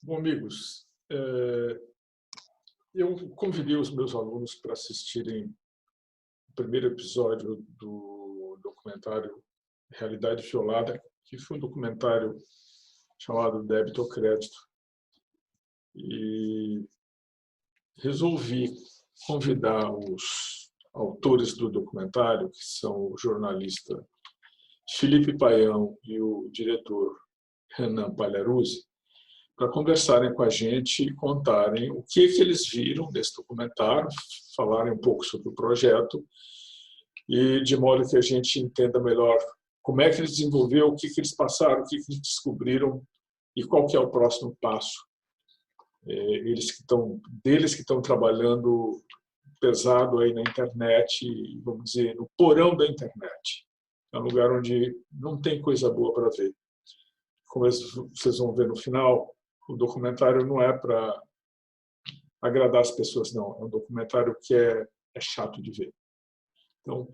Bom, amigos, eu convidei os meus alunos para assistirem o primeiro episódio do documentário Realidade Violada, que foi um documentário chamado Débito ou Crédito. E resolvi convidar os autores do documentário, que são o jornalista Felipe Paião e o diretor Renan Pagliaruzzi, para conversarem com a gente e contarem o que eles viram nesse documentário, falarem um pouco sobre o projeto e de modo que a gente entenda melhor como é que eles desenvolveram, o que eles passaram, o que eles descobriram e qual que é o próximo passo. Deles que estão trabalhando pesado aí na internet, vamos dizer, no porão da internet. É um lugar onde não tem coisa boa para ver. Como vocês vão ver no final, o documentário não é para agradar as pessoas, não. É um documentário que é chato de ver. Então,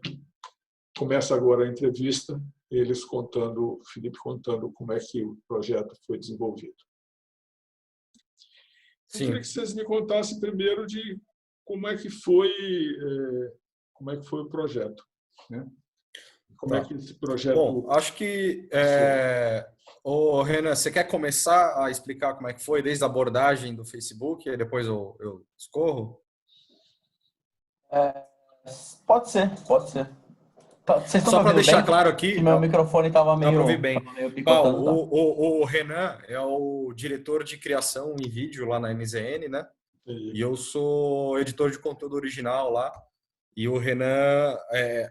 começa agora a entrevista, o Felipe contando como é que o projeto foi desenvolvido. Eu queria que vocês me contassem primeiro de como é que foi o projeto, né? Como é que esse projeto... Bom, acho que... Renan, você quer começar a explicar como é que foi, desde a abordagem do Facebook, e depois eu escorro? Pode ser. Vocês estão Só para deixar bem? claro aqui... Meu microfone estava meio picotando. O Renan é o diretor de criação em vídeo lá na NZN, né? E eu sou editor de conteúdo original lá. E o Renan,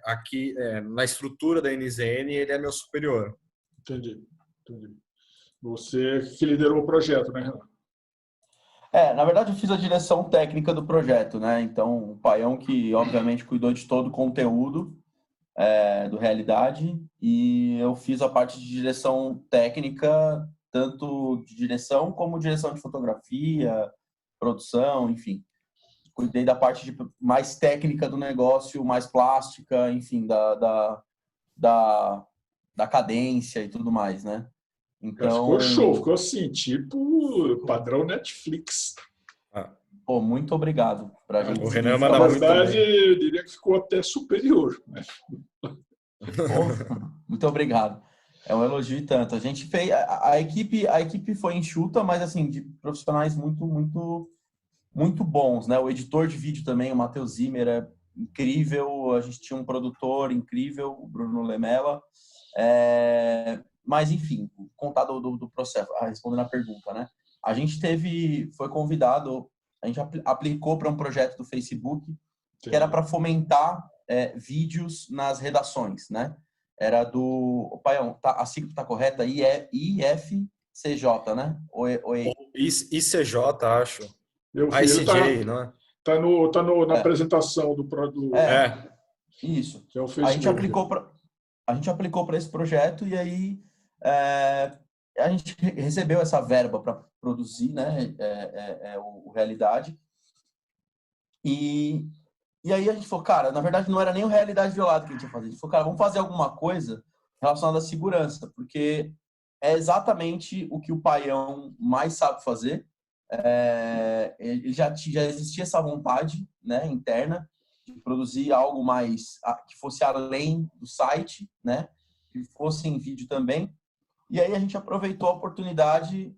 aqui na estrutura da NZN, ele é meu superior. Entendi. Você que liderou o projeto, né, Renan? Na verdade, eu fiz a direção técnica do projeto, né? Então, o Paião que, obviamente, cuidou de todo o conteúdo do Realidade, e eu fiz a parte de direção técnica, tanto de direção como direção de fotografia, produção, enfim. Cuidei da parte mais técnica do negócio, mais plástica, enfim, da cadência e tudo mais, né? Então... Ficou show, ficou assim, tipo padrão Netflix. Pô, muito obrigado pra gente. O Renan Na verdade, eu diria que ficou até superior, né? Pô, muito obrigado. É um elogio e tanto. A gente fez... A equipe foi enxuta, mas assim, de profissionais muito bons, né? O editor de vídeo também, o Matheus Zimmer, é incrível. A gente tinha um produtor incrível, o Bruno Lemela. Mas, enfim, contar do processo, respondendo a pergunta, né? A gente foi convidado, a gente aplicou para um projeto do Facebook que era para fomentar vídeos nas redações, né? Era do... Paião, a sigla está correta? IFCJ, né? ICJ, acho. ICJ, não é? Tá na apresentação do produto. Isso. Que é o Facebook. A gente aplicou para esse projeto e aí a gente recebeu essa verba para produzir, né, o Realidade. E aí a gente falou, cara, na verdade não era nem o Realidade Violada que a gente ia fazer. A gente falou, cara, vamos fazer alguma coisa relacionada à segurança, porque é exatamente o que o Paião mais sabe fazer. Ele já existia essa vontade, né, interna, de produzir algo mais que fosse além do site, né, que fosse em vídeo também. E aí a gente aproveitou a oportunidade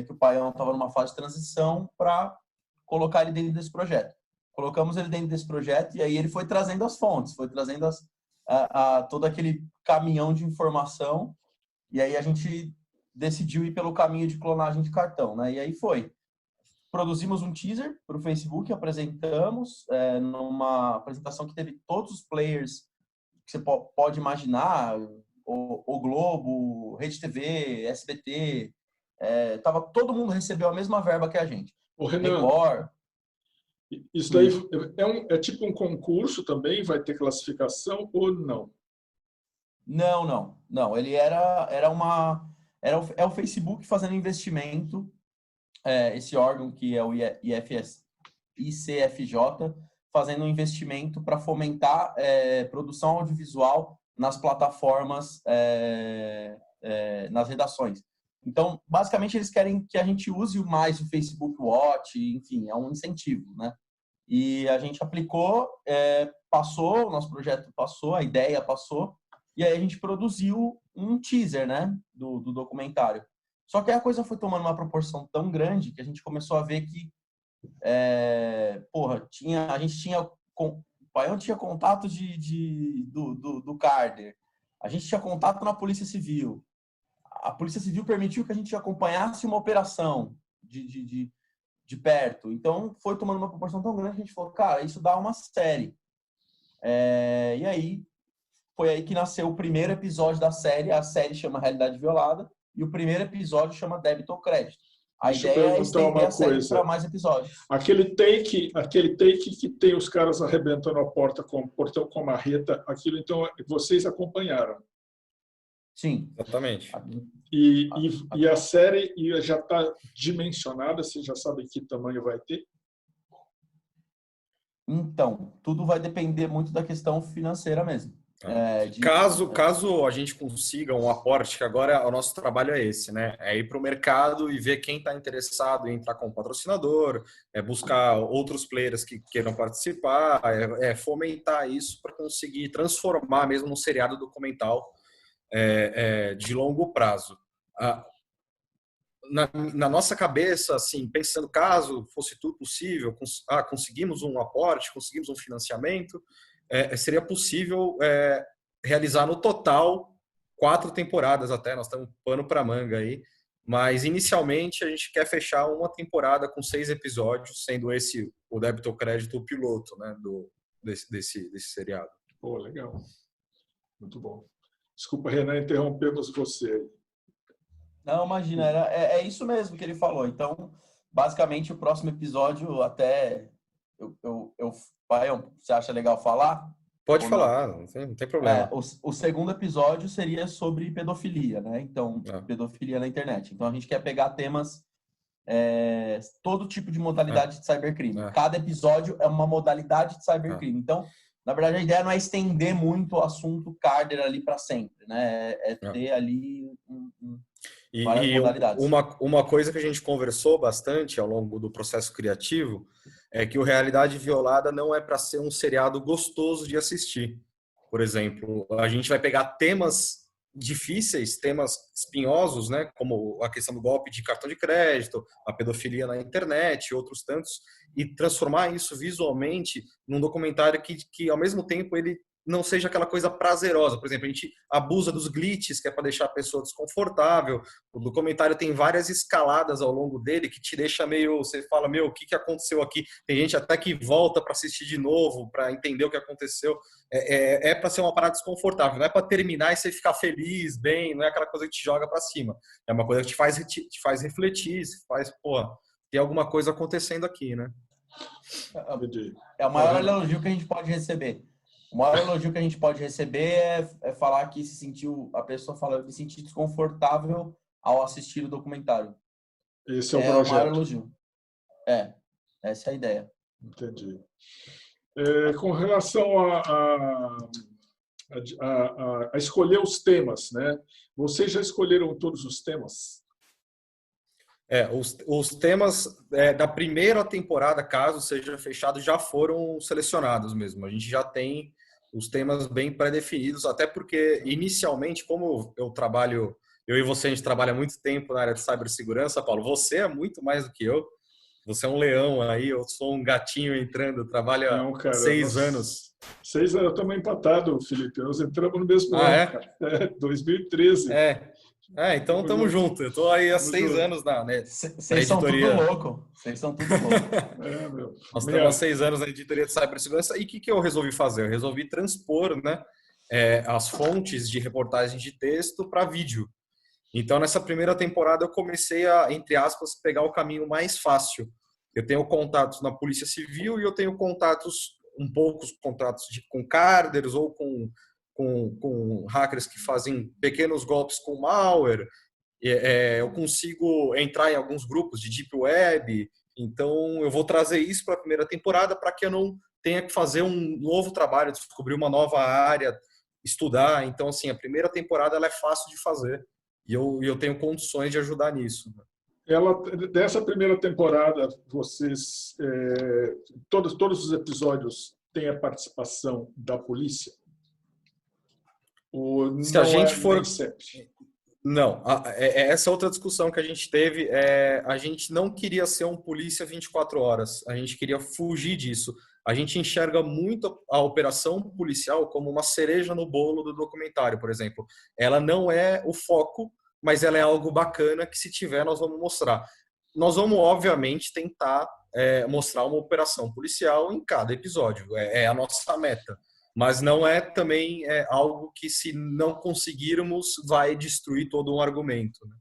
que o Paião estava numa fase de transição para colocar ele dentro desse projeto. Colocamos ele dentro desse projeto e aí ele foi trazendo as fontes, foi trazendo todo aquele caminhão de informação, e aí a gente decidiu ir pelo caminho de clonagem de cartão, né? E aí foi. Produzimos um teaser para o Facebook, apresentamos numa apresentação que teve todos os players que você pode imaginar, o Globo, Rede TV, SBT, todo mundo recebeu a mesma verba que a gente. O Renan, Record. Isso daí é tipo um concurso também? Vai ter classificação ou não? Não. Ele é o Facebook fazendo investimento, esse órgão que é o ICFJ, fazendo um investimento para fomentar produção audiovisual nas plataformas, nas redações. Então, basicamente, eles querem que a gente use mais o Facebook Watch, enfim, é um incentivo, né? E a gente aplicou, passou, o nosso projeto passou, a ideia passou, e aí a gente produziu um teaser, né, do documentário. Só que aí a coisa foi tomando uma proporção tão grande que a gente começou a ver que, a gente tinha, o Paião tinha contato do Carder, a gente tinha contato na Polícia Civil, a Polícia Civil permitiu que a gente acompanhasse uma operação de perto. Então, foi tomando uma proporção tão grande que a gente falou, cara, isso dá uma série. E aí, foi aí que nasceu o primeiro episódio da série. A série chama Realidade Violada e o primeiro episódio chama Débito ou Crédito. A ideia é estender a série para mais episódios. Aquele take que tem os caras arrebentando a porta com o portão com a marreta, aquilo então vocês acompanharam. Sim. Exatamente. E a série já está dimensionada? Você já sabe que tamanho vai ter? Então, tudo vai depender muito da questão financeira mesmo. Caso a gente consiga um aporte, que agora o nosso trabalho é esse, né? É ir para o mercado e ver quem está interessado em entrar como patrocinador, buscar outros players que queiram participar, fomentar isso para conseguir transformar mesmo num seriado documental de longo prazo. Na nossa cabeça, assim, pensando caso fosse tudo possível, conseguimos um aporte, conseguimos um financiamento, seria possível realizar no total 4 temporadas até, nós estamos pano para manga aí, mas inicialmente a gente quer fechar uma temporada com 6 episódios, sendo esse o débito ou crédito o piloto, né, desse seriado. Pô, legal. Muito bom. Desculpa, Renan, interrompemos você. Não, imagina, é isso mesmo que ele falou. Então, basicamente, o próximo episódio até... Paião, você acha legal falar? Pode falar, não tem problema. O segundo episódio seria sobre pedofilia, né? Então, pedofilia na internet. Então, a gente quer pegar temas, todo tipo de modalidade de cybercrime. Cada episódio é uma modalidade de cybercrime. Então, na verdade, a ideia não é estender muito o assunto Carder ali para sempre, né? Ter ali várias modalidades. Uma coisa que a gente conversou bastante ao longo do processo criativo é que o Realidade Violada não é para ser um seriado gostoso de assistir. Por exemplo, a gente vai pegar temas difíceis, temas espinhosos, né, como a questão do golpe de cartão de crédito, a pedofilia na internet, outros tantos, e transformar isso visualmente num documentário que ao mesmo tempo ele não seja aquela coisa prazerosa. Por exemplo, a gente abusa dos glitches, que é para deixar a pessoa desconfortável. O documentário tem várias escaladas ao longo dele que te deixa meio... Você fala, o que aconteceu aqui? Tem gente até que volta para assistir de novo, para entender o que aconteceu. Para ser uma parada desconfortável. Não é para terminar e você ficar feliz, bem. Não é aquela coisa que te joga para cima. É uma coisa que te faz refletir, tem alguma coisa acontecendo aqui, né? É o maior elogio que a gente pode receber. O maior elogio que a gente pode receber é falar que a pessoa fala, eu me senti desconfortável ao assistir o documentário. Esse é o projeto. O maior elogio. Essa é a ideia. Entendi. Com relação a escolher os temas, né? Vocês já escolheram todos os temas? Os temas da primeira temporada, caso seja fechado, já foram selecionados mesmo. A gente já tem os temas bem pré-definidos, até porque, inicialmente, como eu e você, a gente trabalha há muito tempo na área de cibersegurança, Paulo, você é muito mais do que eu. Você é um leão aí, eu sou um gatinho entrando, trabalho há 6 anos. 6 anos, eu também empatado, Felipe. Nós entramos no mesmo ano, cara. 2013. Então estamos juntos. Eu estou aí há 6 anos na editoria. Vocês são tudo louco. Nós estamos há 6 anos na editoria de cibersegurança. E o que eu resolvi fazer? Eu resolvi transpor, né, as fontes de reportagem de texto para vídeo. Então, nessa primeira temporada, eu comecei a, entre aspas, pegar o caminho mais fácil. Eu tenho contatos na Polícia Civil e eu tenho poucos contatos com carders ou com hackers que fazem pequenos golpes com malware. Eu consigo entrar em alguns grupos de Deep Web. Então, eu vou trazer isso para a primeira temporada para que eu não tenha que fazer um novo trabalho, descobrir uma nova área, estudar. Então, assim, a primeira temporada ela é fácil de fazer. e eu tenho condições de ajudar nisso. Dessa primeira temporada, vocês, todos os episódios têm a participação da polícia? Ou Se a não gente é for... nem sempre? Não, essa outra discussão que a gente teve, a gente não queria ser um polícia 24 horas, a gente queria fugir disso. A gente enxerga muito a operação policial como uma cereja no bolo do documentário, por exemplo. Ela não é o foco, mas ela é algo bacana que, se tiver, nós vamos mostrar. Nós vamos, obviamente, tentar mostrar uma operação policial em cada episódio, é a nossa meta. Mas não é também algo que, se não conseguirmos, vai destruir todo um argumento. Né?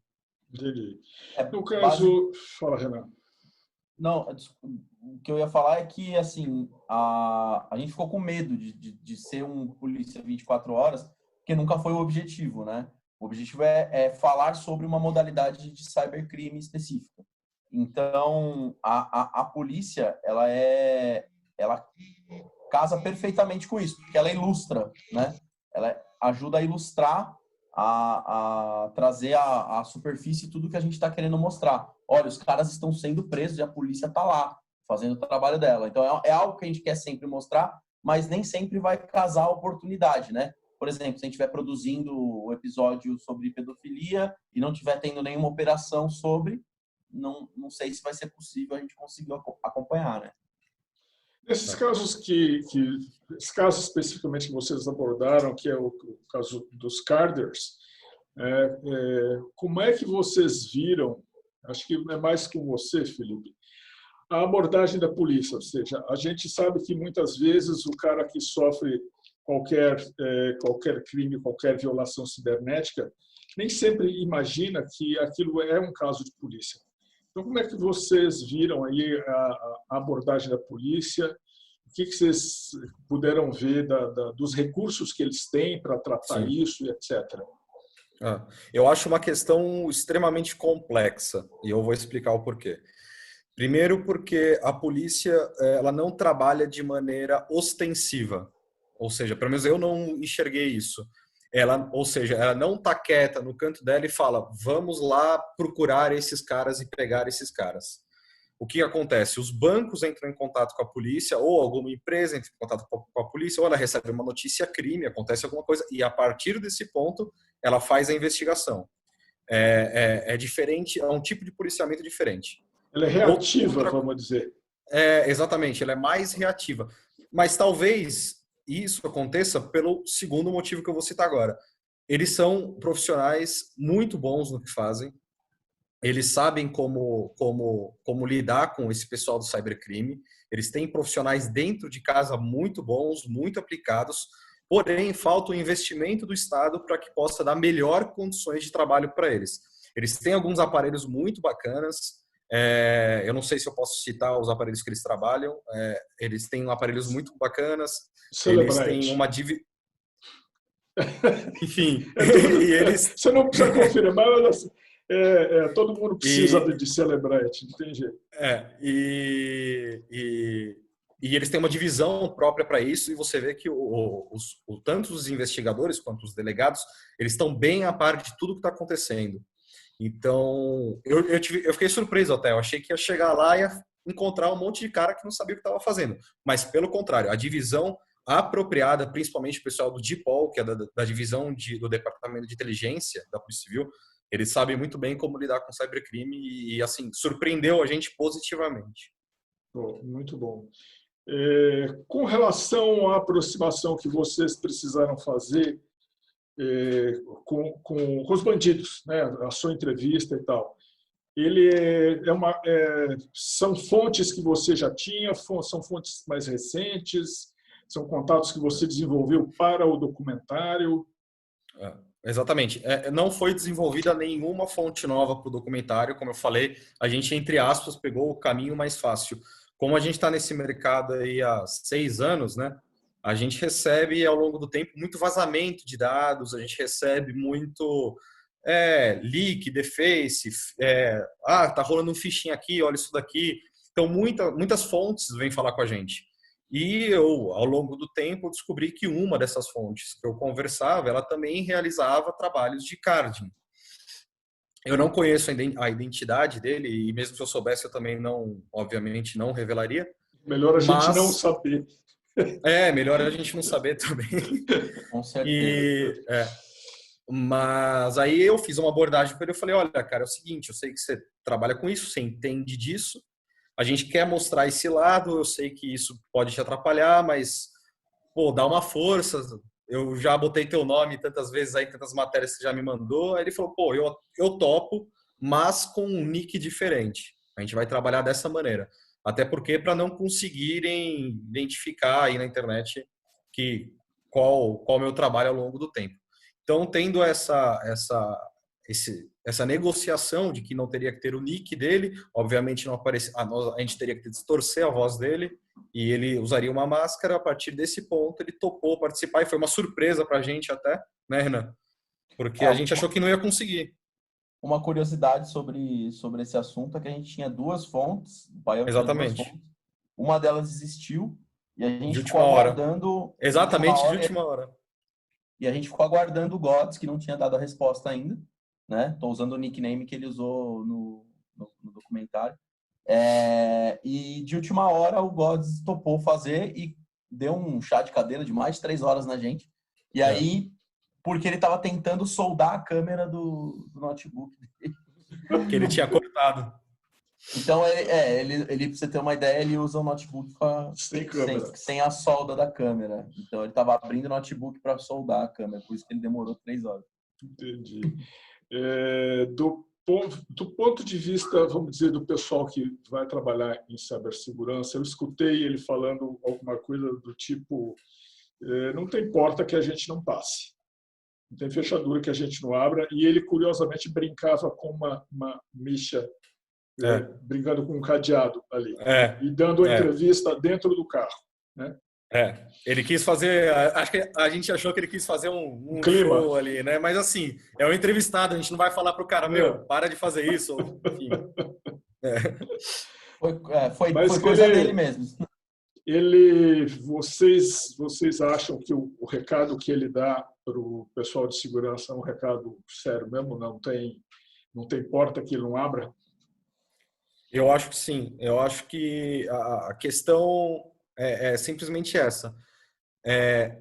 Entendi. No caso... Fala, Renan. Não, o que eu ia falar é que, assim, a gente ficou com medo de ser um polícia 24 horas, porque nunca foi o objetivo, né? O objetivo é falar sobre uma modalidade de cybercrime específica. Então, a polícia, ela casa perfeitamente com isso, porque ela ilustra, né? Ela ajuda a ilustrar, a trazer à superfície tudo que a gente está querendo mostrar. Olha, os caras estão sendo presos e a polícia está lá, fazendo o trabalho dela. Então, é algo que a gente quer sempre mostrar, mas nem sempre vai casar a oportunidade, né? Por exemplo, se a gente estiver produzindo o episódio sobre pedofilia e não estiver tendo nenhuma operação sobre, não sei se vai ser possível a gente conseguir acompanhar, né? Esses casos esse caso especificamente que vocês abordaram, que é o caso dos carders, como é que vocês viram, acho que é mais com você, Felipe, a abordagem da polícia? Ou seja, a gente sabe que muitas vezes o cara que sofre qualquer crime, qualquer violação cibernética, nem sempre imagina que aquilo é um caso de polícia. Então, como é que vocês viram aí a abordagem da polícia? O que vocês puderam ver dos recursos que eles têm para tratar isso e etc.? Eu acho uma questão extremamente complexa, e eu vou explicar o porquê. Primeiro, porque a polícia ela não trabalha de maneira ostensiva, ou seja, pelo menos eu não enxerguei isso. Ou seja, ela não está quieta no canto dela e fala, vamos lá procurar esses caras e pegar esses caras. O que acontece? Os bancos entram em contato com a polícia, ou alguma empresa entra em contato com a polícia, ou ela recebe uma notícia crime, acontece alguma coisa, e a partir desse ponto ela faz a investigação. É diferente, é um tipo de policiamento diferente. Ela é reativa, vamos dizer. Exatamente, ela é mais reativa. Mas talvez isso aconteça pelo segundo motivo que eu vou citar agora. Eles são profissionais muito bons no que fazem. Eles sabem como lidar com esse pessoal do cybercrime. Eles têm profissionais dentro de casa muito bons, muito aplicados. Porém, falta o investimento do Estado para que possa dar melhor condições de trabalho para eles. Eles têm alguns aparelhos muito bacanas. Eu não sei se eu posso citar os aparelhos que eles trabalham. Eles têm aparelhos muito bacanas. Celebrite. Eles têm uma enfim. E eles... Você não precisa confirmar, mas assim, todo mundo precisa de Celebrite, não tem jeito. E eles têm uma divisão própria para isso, e você vê que tanto os investigadores quanto os delegados, eles estão bem a par de tudo que está acontecendo. Então, eu fiquei surpreso até. Eu achei que ia chegar lá e ia encontrar um monte de cara que não sabia o que estava fazendo. Mas, pelo contrário, a divisão apropriada, principalmente o pessoal do DPOL, que é da divisão do Departamento de Inteligência da Polícia Civil, eles sabem muito bem como lidar com cybercrime e, assim, surpreendeu a gente positivamente. Muito bom. Com relação à aproximação que vocês precisaram fazer com os bandidos, né, a sua entrevista e tal, são fontes que você já tinha, são fontes mais recentes, são contatos que você desenvolveu para o documentário? Exatamente. Não foi desenvolvida nenhuma fonte nova para o documentário. Como eu falei, a gente, entre aspas, pegou o caminho mais fácil. Como a gente está nesse mercado aí há 6 anos, né? A gente recebe, ao longo do tempo, muito vazamento de dados, a gente recebe muito leak, deface, tá rolando um phishing aqui, olha isso daqui. Então, muitas fontes vêm falar com a gente. E eu, ao longo do tempo, descobri que uma dessas fontes que eu conversava, ela também realizava trabalhos de carding. Eu não conheço a identidade dele, e mesmo se eu soubesse, eu também não, obviamente, não revelaria. Melhor a gente não Mas saber. melhor a gente não saber também. Com certeza. E, mas aí eu fiz uma abordagem com ele, eu falei, olha, cara, é o seguinte, eu sei que você trabalha com isso, você entende disso, a gente quer mostrar esse lado, eu sei que isso pode te atrapalhar, mas, pô, dá uma força, eu já botei teu nome tantas vezes aí, tantas matérias que você já me mandou, aí ele falou, pô, eu topo, mas com um nick diferente, a gente vai trabalhar dessa maneira, até porque para não conseguirem identificar aí na internet que qual o meu trabalho ao longo do tempo. Então, tendo essa negociação de que não teria que ter o nick dele, obviamente não aparece, a gente teria que distorcer a voz dele e ele usaria uma máscara. A partir desse ponto, ele topou participar e foi uma surpresa para a gente até, né, Renan? Porque a gente achou que não ia conseguir. Uma curiosidade sobre esse assunto é que a gente tinha duas fontes, o Paião tinha duas Exatamente. fontes, uma delas existiu e a gente De ficou última hora. aguardando Exatamente, de última hora. e a gente ficou aguardando o Gods, que não tinha dado a resposta ainda, né? Tô usando o nickname que ele usou no documentário. E de última hora o Gods topou fazer e deu um chá de cadeira de mais de 3 horas na gente. E aí, porque ele estava tentando soldar a câmera do notebook dele. Que ele tinha cortado. Então, ele, pra você ter uma ideia, ele usa o notebook sem a solda da câmera. Então, ele estava abrindo o notebook para soldar a câmera, por isso que ele demorou 3 horas. Entendi. Do ponto de vista, vamos dizer, do pessoal que vai trabalhar em cibersegurança, eu escutei ele falando alguma coisa do tipo, não tem porta que a gente não passe, não tem fechadura que a gente não abra, e ele, curiosamente, brincava com uma micha, brincando com um cadeado ali, e dando a entrevista dentro do carro, né? Ele quis fazer, acho que a gente achou que ele quis fazer um show ali, né? Mas assim, é um entrevistado, a gente não vai falar pro cara, meu, para de fazer isso, enfim. Foi coisa dele mesmo. Vocês acham que o recado que ele dá para o pessoal de segurança é um recado sério mesmo? Não tem porta que ele não abra? Eu acho que sim. Eu acho que a questão é simplesmente essa.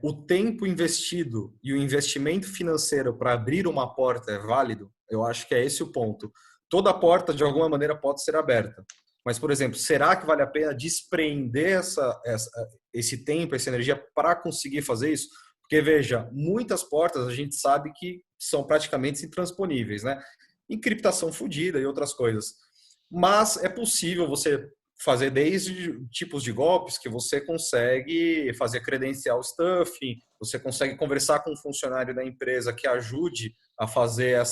O tempo investido e o investimento financeiro para abrir uma porta é válido? Eu acho que é esse o ponto. Toda porta, de alguma maneira, pode ser aberta. Mas, por exemplo, será que vale a pena despreender esse tempo, essa energia para conseguir fazer isso? Porque, veja, muitas portas a gente sabe que são praticamente intransponíveis, né? Encriptação fodida e outras coisas. Mas é possível você fazer desde tipos de golpes que você consegue fazer credencial stuffing, você consegue conversar com um funcionário da empresa que ajude a fazer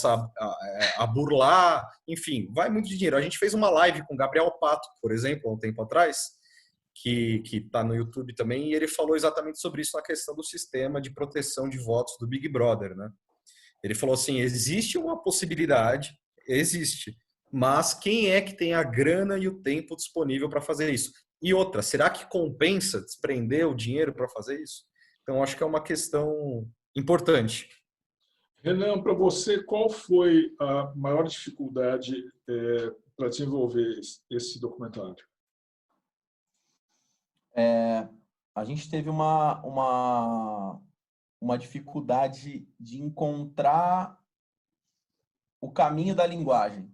a burlar, enfim, vai muito de dinheiro. A gente fez uma live com o Gabriel Pato, por exemplo, há um tempo atrás, que está no YouTube também, e ele falou exatamente sobre isso na questão do sistema de proteção de votos do Big Brother, né? Ele falou assim, existe uma possibilidade, existe, mas quem é que tem a grana e o tempo disponível para fazer isso? E outra, será que compensa desprender o dinheiro para fazer isso? Então, acho que é uma questão importante. Renan, para você, qual foi a maior dificuldade para desenvolver esse documentário? A gente teve uma dificuldade de encontrar o caminho da linguagem,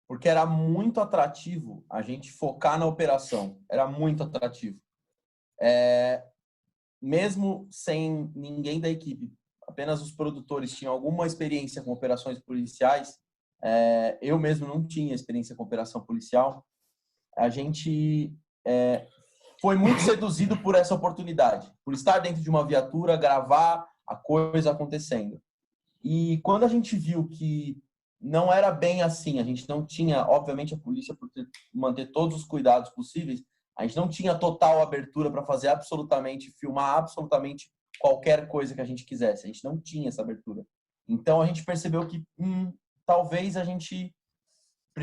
porque era muito atrativo a gente focar na operação, era muito atrativo. Mesmo sem ninguém da equipe, apenas os produtores tinham alguma experiência com operações policiais, eu mesmo não tinha experiência com operação policial, a gente foi muito seduzido por essa oportunidade, por estar dentro de uma viatura, gravar a coisa acontecendo. E quando a gente viu que não era bem assim, a gente não tinha, obviamente a polícia por manter todos os cuidados possíveis, a gente não tinha total abertura para fazer filmar absolutamente qualquer coisa que a gente quisesse. A gente não tinha essa abertura. Então a gente percebeu que talvez a gente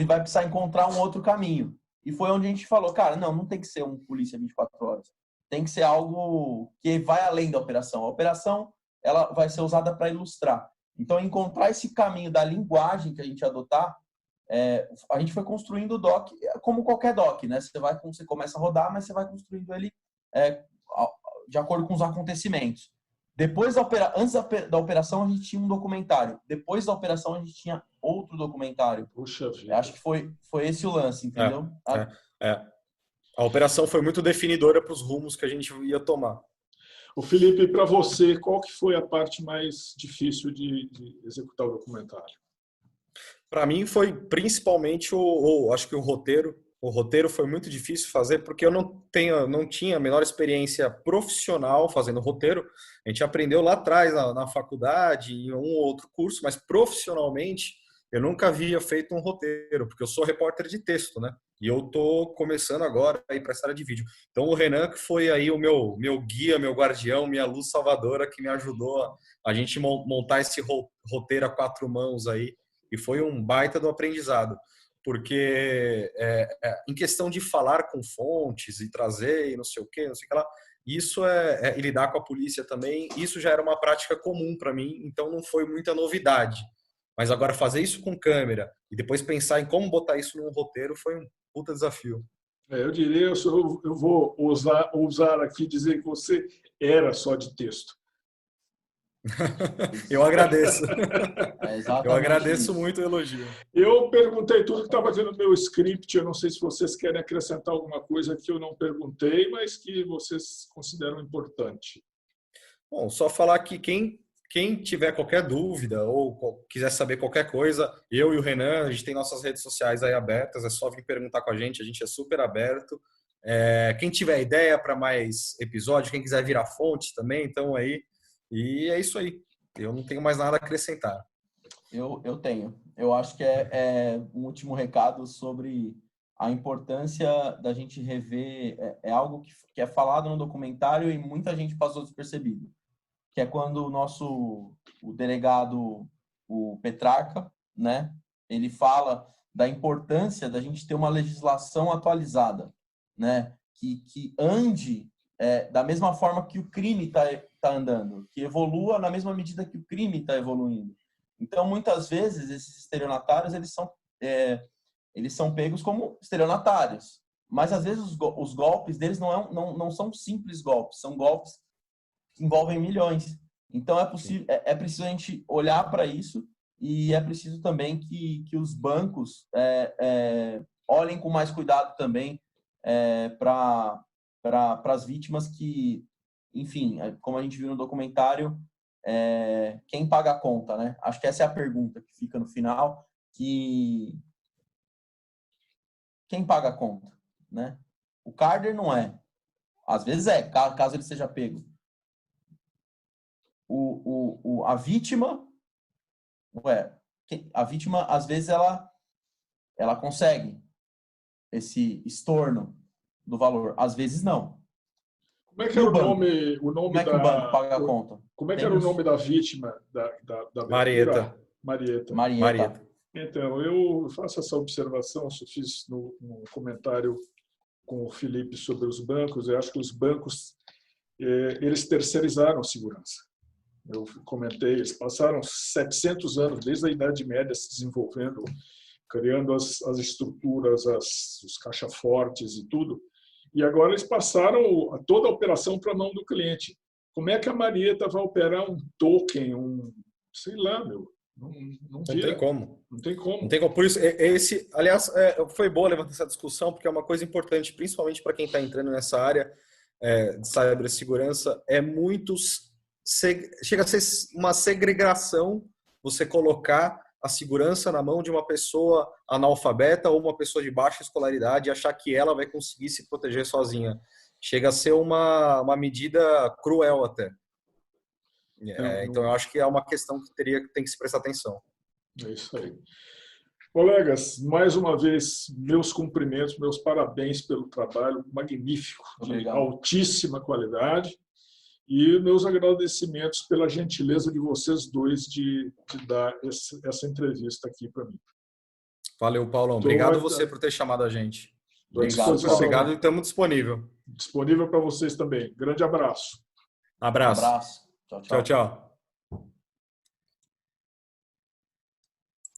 vai precisar encontrar um outro caminho. E foi onde a gente falou, cara, não tem que ser um polícia 24 horas. Tem que ser algo que vai além da operação. A operação ela vai ser usada para ilustrar. Então, encontrar esse caminho da linguagem que a gente adotar, a gente foi construindo o doc como qualquer doc, né? Você começa a rodar, mas você vai construindo ele de acordo com os acontecimentos. Antes da operação, a gente tinha um documentário. Depois da operação, a gente tinha outro documentário. Puxa vida. Eu acho que foi esse o lance, entendeu? A operação foi muito definidora para os rumos que a gente ia tomar. O Felipe, para você, qual que foi a parte mais difícil de executar o documentário? Para mim foi principalmente acho que o roteiro. O roteiro foi muito difícil fazer porque eu não tinha a menor experiência profissional fazendo roteiro. A gente aprendeu lá atrás na faculdade, em um ou outro curso, mas profissionalmente eu nunca havia feito um roteiro, porque eu sou repórter de texto, né? E eu tô começando agora a ir para essa área de vídeo. Então o Renan, que foi aí o meu guia, meu guardião, minha luz salvadora, que me ajudou a gente montar esse roteiro a 4 mãos aí. E foi um baita do aprendizado, porque em questão de falar com fontes e trazer e não sei o que lá, isso e lidar com a polícia também, isso já era uma prática comum para mim, então não foi muita novidade. Mas agora fazer isso com câmera e depois pensar em como botar isso num roteiro foi um puta desafio. Eu diria, eu vou ousar aqui dizer que você era só de texto. Eu agradeço. Eu isso. agradeço muito o elogio. Eu perguntei tudo que estava aqui no meu script. Eu não sei se vocês querem acrescentar alguma coisa que eu não perguntei, mas que vocês consideram importante. Bom, só falar que quem tiver qualquer dúvida ou quiser saber qualquer coisa, eu e o Renan, a gente tem nossas redes sociais aí abertas, é só vir perguntar com a gente é super aberto. Quem tiver ideia para mais episódios, quem quiser virar fonte também, então aí. E é isso aí. Eu não tenho mais nada a acrescentar. Eu tenho. Eu acho que é um último recado sobre a importância da gente rever. É algo que é falado no documentário e muita gente passou despercebido. Que é quando o delegado, o Petrarca, né, ele fala da importância da gente ter uma legislação atualizada, né, que ande da mesma forma que o crime está andando, que evolua na mesma medida que o crime está evoluindo. Então, muitas vezes, esses estelionatários eles são pegos como estelionatários, mas às vezes os golpes deles não são simples golpes, são golpes que envolvem milhões. Então, é preciso a gente olhar para isso e é preciso também que os bancos olhem com mais cuidado também para as vítimas que, enfim, como a gente viu no documentário, quem paga a conta, né? Acho que essa é a pergunta que fica no final, que quem paga a conta, né? O Carder não é. Às vezes caso ele seja pego. A vítima, a vítima, às vezes, ela consegue esse estorno do valor. Às vezes, não. Como é que era o nome como é que o banco paga a conta? Como é que era o nome da vítima da Marieta. Marieta. Então, eu faço essa observação, eu fiz no comentário com o Felipe sobre os bancos. Eu acho que os bancos eles terceirizaram a segurança. Eu comentei, eles passaram 700 anos, desde a Idade Média, se desenvolvendo, criando as estruturas, os caixa-fortes e tudo. E agora eles passaram toda a operação para a mão do cliente. Como é que a Marieta vai operar um token, sei lá, meu? Não tem como. Não tem como. Não tem como. Por isso, aliás, foi boa levantar essa discussão, porque é uma coisa importante, principalmente para quem está entrando nessa área de cibersegurança, chega a ser uma segregação você colocar a segurança na mão de uma pessoa analfabeta ou uma pessoa de baixa escolaridade e achar que ela vai conseguir se proteger sozinha. Chega a ser uma medida cruel até. Então, eu acho que é uma questão que tem que se prestar atenção. É isso aí. Colegas, mais uma vez, meus cumprimentos, meus parabéns pelo trabalho magnífico, de altíssima qualidade. E meus agradecimentos pela gentileza de vocês dois de dar essa entrevista aqui para mim. Valeu, Paulão. Obrigado você por ter chamado a gente. Obrigado e estamos disponível. Disponível para vocês também. Grande abraço. Abraço. Tchau, tchau. Tchau, tchau.